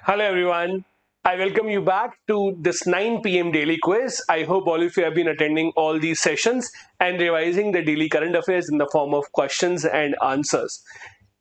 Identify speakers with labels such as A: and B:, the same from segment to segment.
A: Hello everyone. I welcome you back to this 9 p.m. daily quiz. I hope all of you have been attending all these sessions and revising the daily current affairs in the form of questions and answers.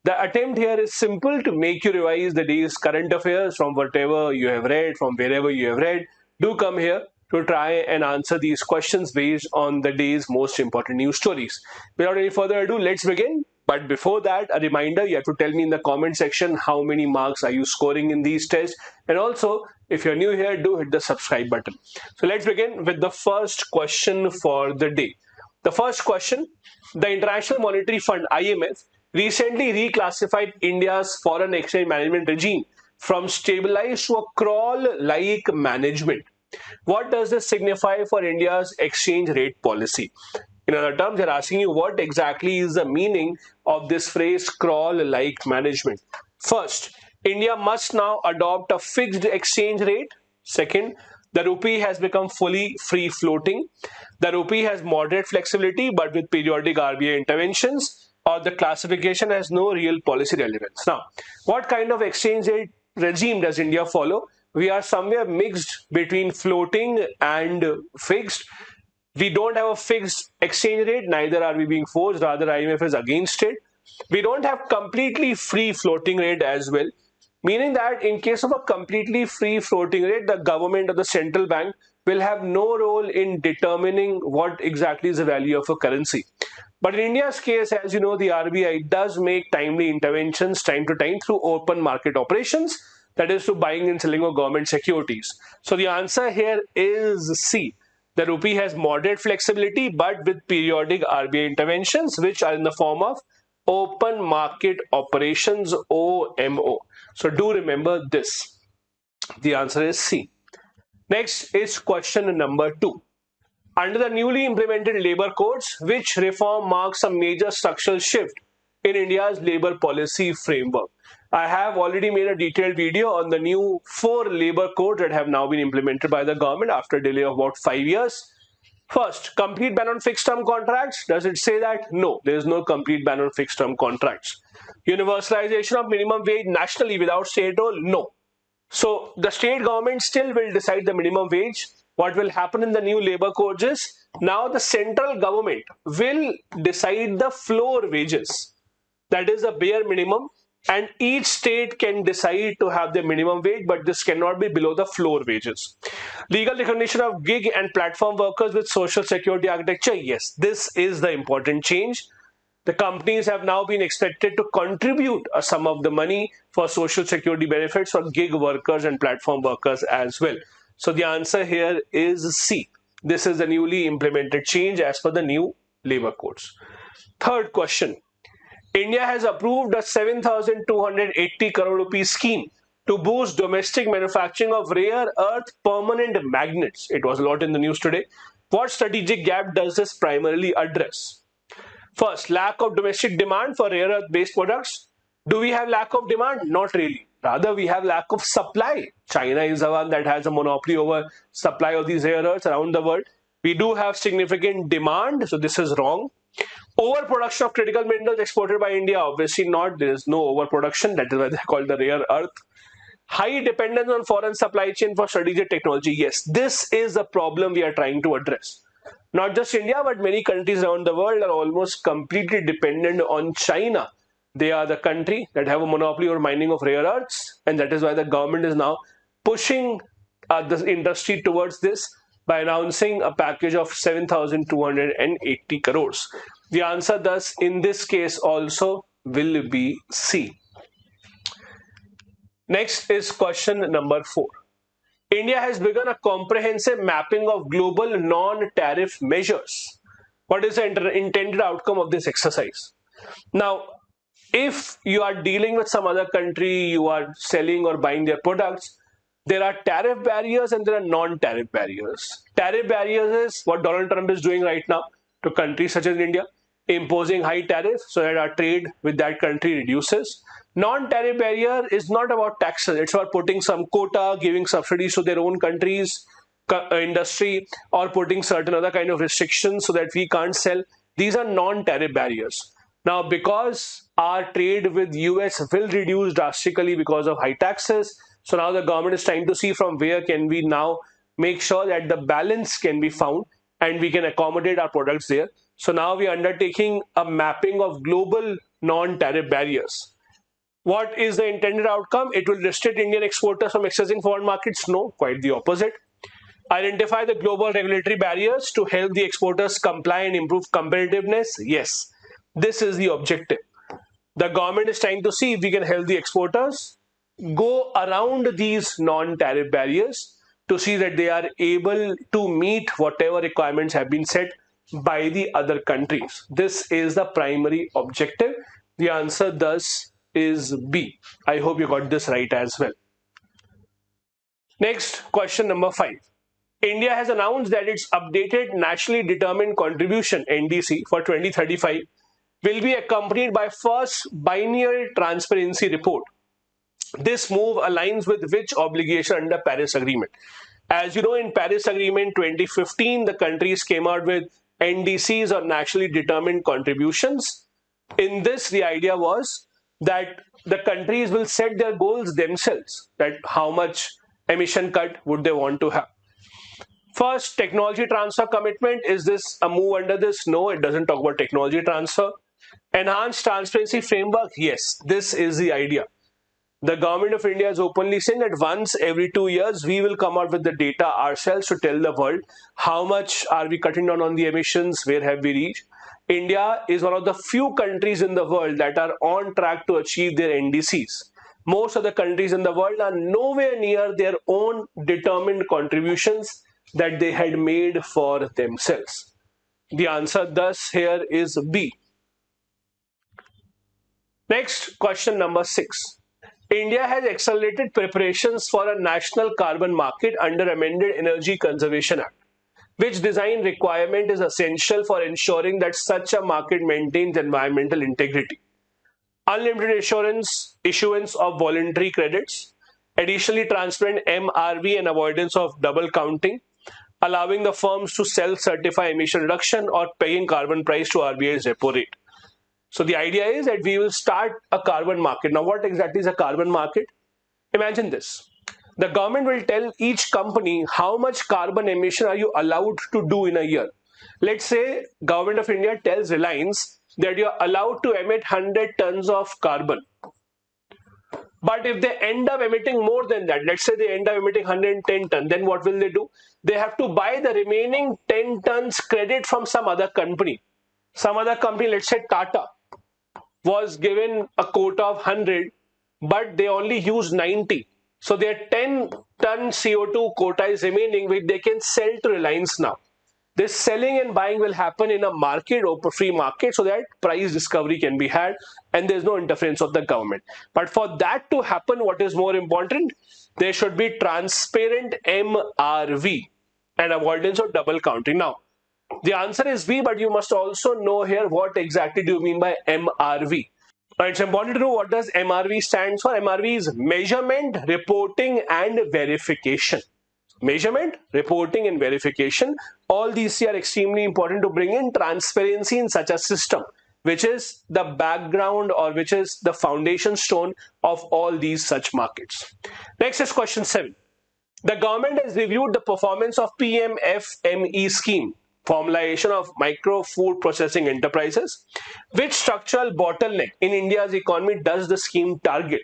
A: The attempt here is simple to make you revise the day's current affairs from whatever you have read, from wherever you have read. Do come here to try and answer these questions based on the day's most important news stories. Without any further ado, let's begin. But before that, a reminder, you have to tell me in the comment section how many marks are you scoring in these tests. And also, if you're new here, do hit the subscribe button. So let's begin with the first question for the day. The first question, the International Monetary Fund IMF recently reclassified India's foreign exchange management regime from stabilized to a crawl-like management. What does this signify for India's exchange rate policy? In other terms, they're asking you what exactly is the meaning of this phrase crawl-like management. First, India must now adopt a fixed exchange rate. Second, the rupee has become fully free floating. The rupee has moderate flexibility but with periodic RBI interventions, or the classification has no real policy relevance. Now, what kind of exchange rate regime does India follow? We are somewhere mixed between floating and fixed. We don't have a fixed exchange rate, neither are we being forced, rather IMF is against it. We don't have completely free floating rate as well, meaning that in case of a completely free floating rate, the government or the central bank will have no role in determining what exactly is the value of a currency. But in India's case, as you know, the RBI does make timely interventions time to time through open market operations, that is, through buying and selling of government securities. So the answer here is C. The rupee has moderate flexibility but with periodic RBI interventions, which are in the form of open market operations, OMO. So do remember this. The answer is C. Next is question number 2. Under the newly implemented labor codes, which reform marks a major structural shift in India's labor policy framework? I have already made a detailed video on the new 4 labor codes that have now been implemented by the government after a delay of about 5 years. First, complete ban on fixed term contracts. Does it say that? No, there is no complete ban on fixed term contracts. Universalization of minimum wage nationally without state role? No. So the state government still will decide the minimum wage. What will happen in the new labor codes is now the central government will decide the floor wages. That is the bare minimum, and each state can decide to have the minimum wage, but this cannot be below the floor wages. Legal recognition of gig and platform workers with social security architecture. Yes, this is the important change. The companies have now been expected to contribute a sum of the money for social security benefits for gig workers and platform workers as well. So the answer here is C. This is the newly implemented change as per the new labor codes. Third question. India has approved a 7,280 crore rupees scheme to boost domestic manufacturing of rare earth permanent magnets. It was a lot in the news today. What strategic gap does this primarily address? First, lack of domestic demand for rare earth based products. Do we have lack of demand? Not really. Rather, we have lack of supply. China is the one that has a monopoly over supply of these rare earths around the world. We do have significant demand, so this is wrong. Overproduction of critical minerals exported by India? Obviously not. There is no overproduction. That is why they're called the rare earth. High dependence on foreign supply chain for strategic technology. Yes, this is a problem we are trying to address. Not just India, but many countries around the world are almost completely dependent on China. They are the country that have a monopoly over mining of rare earths, and that is why the government is now pushing the industry towards this by announcing a package of 7,280 crores. The answer thus in this case also will be C. Next is question number 4. India has begun a comprehensive mapping of global non-tariff measures. What is the intended outcome of this exercise? Now, if you are dealing with some other country, you are selling or buying their products, there are tariff barriers and there are non-tariff barriers. Tariff barriers is what Donald Trump is doing right now to countries such as India, imposing high tariffs so that our trade with that country reduces. Non-tariff barrier is not about taxes. It's about putting some quota, giving subsidies to their own countries, industry, or putting certain other kind of restrictions so that we can't sell. These are non-tariff barriers. Now, because our trade with US will reduce drastically because of high taxes, So now the government is trying to see from where can we now make sure that the balance can be found and we can accommodate our products there. So now we are undertaking a mapping of global non-tariff barriers. What is the intended outcome? It will restrict Indian exporters from accessing foreign markets? No, quite the opposite. Identify the global regulatory barriers to help the exporters comply and improve competitiveness? Yes, this is the objective. The government is trying to see if we can help the exporters go around these non-tariff barriers to see that they are able to meet whatever requirements have been set by the other countries. This is the primary objective. The answer thus is B. I hope you got this right as well. Next, question number 5. India has announced that its updated nationally determined contribution NDC for 2035 will be accompanied by first biennial transparency report. This move aligns with which obligation under Paris Agreement? As you know, in Paris Agreement 2015, the countries came out with NDCs or nationally determined contributions. In this, the idea was that the countries will set their goals themselves, that how much emission cut would they want to have. First, technology transfer commitment. Is this a move under this? No, it doesn't talk about technology transfer. Enhanced transparency framework. Yes, this is the idea. The government of India is openly saying that once every 2 years, we will come out with the data ourselves to tell the world how much are we cutting down on the emissions, where have we reached. India is one of the few countries in the world that are on track to achieve their NDCs. Most of the countries in the world are nowhere near their own determined contributions that they had made for themselves. The answer thus here is B. Next, question number 6. India has accelerated preparations for a national carbon market under amended Energy Conservation Act. Which design requirement is essential for ensuring that such a market maintains environmental integrity? Unlimited issuance of voluntary credits, additionally transparent MRV and avoidance of double counting, allowing the firms to self-certify emission reduction, or paying carbon price to RBI's repo rate. So the idea is that we will start a carbon market. Now, what exactly is a carbon market? Imagine this. The government will tell each company how much carbon emission are you allowed to do in a year. Let's say Government of India tells Reliance that you are allowed to emit 100 tons of carbon. But if they end up emitting more than that, let's say they end up emitting 110 tons, then what will they do? They have to buy the remaining 10 tons credit from some other company. Some other company, let's say Tata, was given a quota of 100, but they only used 90. So their 10 ton CO2 quota is remaining, which they can sell to Reliance now. This selling and buying will happen in a market, open free market, so that price discovery can be had and there's no interference of the government. But for that to happen, what is more important? There should be transparent MRV and avoidance of double counting. Now, the answer is B, but you must also know here what exactly do you mean by MRV. Now, it's important to know what does MRV stands for. MRV is measurement, reporting and verification. Measurement, reporting and verification. All these are extremely important to bring in transparency in such a system, which is the background or which is the foundation stone of all these such markets. Next is question 7. The government has reviewed the performance of PMFME scheme, formulation of micro food processing enterprises. Which structural bottleneck in India's economy does the scheme target?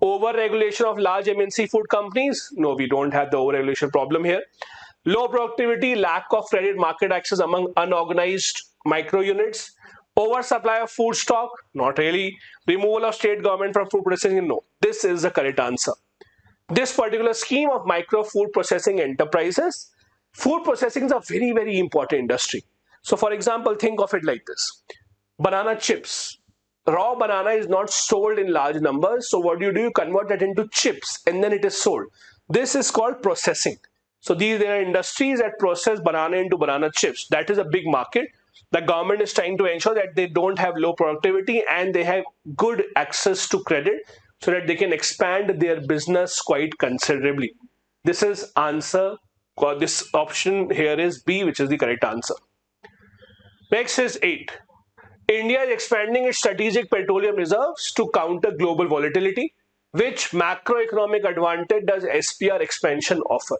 A: Over-regulation of large MNC food companies? No, we don't have the over-regulation problem here. Low productivity, lack of credit market access among unorganized micro units. Oversupply of food stock? Not really. Removal of state government from food processing? No. This is the correct answer. This particular scheme of micro food processing enterprises, food processing is a very, very important industry. So for example, think of it like this. Banana chips. Raw banana is not sold in large numbers. So what do? You convert that into chips and then it is sold. This is called processing. So these are industries that process banana into banana chips. That is a big market. The government is trying to ensure that they don't have low productivity and they have good access to credit so that they can expand their business quite considerably. This is answer. This option here is B, which is the correct answer. Next is 8. India is expanding its strategic petroleum reserves to counter global volatility. Which macroeconomic advantage does SPR expansion offer?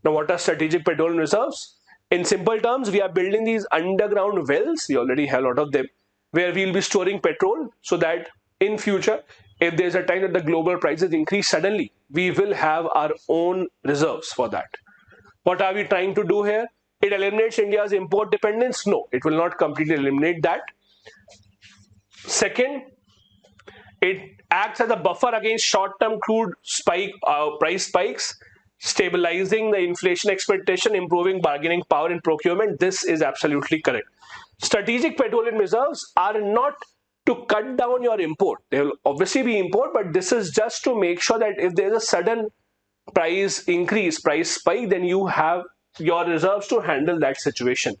A: Now, what are strategic petroleum reserves? In simple terms, we are building these underground wells. We already have a lot of them, where we'll be storing petrol so that in future, if there's a time that the global prices increase suddenly, we will have our own reserves for that. What are we trying to do here? It eliminates India's import dependence? No, it will not completely eliminate that. Second, it acts as a buffer against short-term crude price spikes, stabilizing the inflation expectation, improving bargaining power in procurement. This is absolutely correct. Strategic petroleum reserves are not to cut down your import. There will obviously be import, but this is just to make sure that if there is a sudden price increase, price spike, then you have your reserves to handle that situation.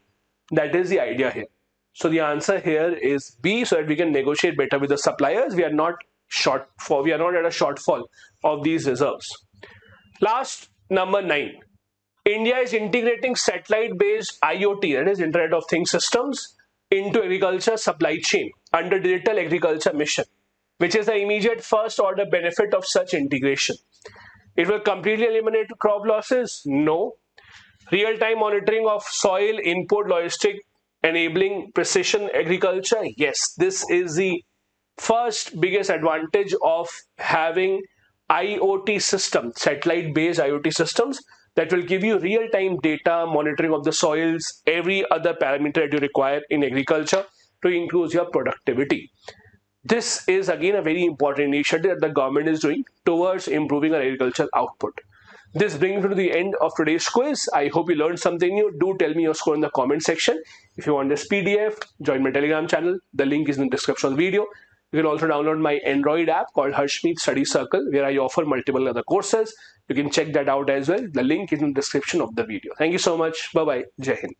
A: That is the idea here. So the answer here is B, so that we can negotiate better with the suppliers. We are not at a shortfall of these reserves. Last, number 9. India is integrating satellite-based IoT, that is Internet of Things systems, into agriculture supply chain under Digital Agriculture Mission, which is the immediate first-order benefit of such integration. It will completely eliminate crop losses? No. Real-time monitoring of soil input logistic enabling precision agriculture? Yes. This is the first biggest advantage of having IoT systems, satellite-based IoT systems that will give you real-time data, monitoring of the soils, every other parameter that you require in agriculture to increase your productivity. This is again a very important initiative that the government is doing towards improving our agricultural output. This brings me to the end of today's quiz. I hope you learned something new. Do tell me your score in the comment section. If you want this PDF, join my Telegram channel. The link is in the description of the video. You can also download my Android app called Harshmeet Study Circle, where I offer multiple other courses. You can check that out as well. The link is in the description of the video. Thank you so much. Bye-bye. Jai Hind.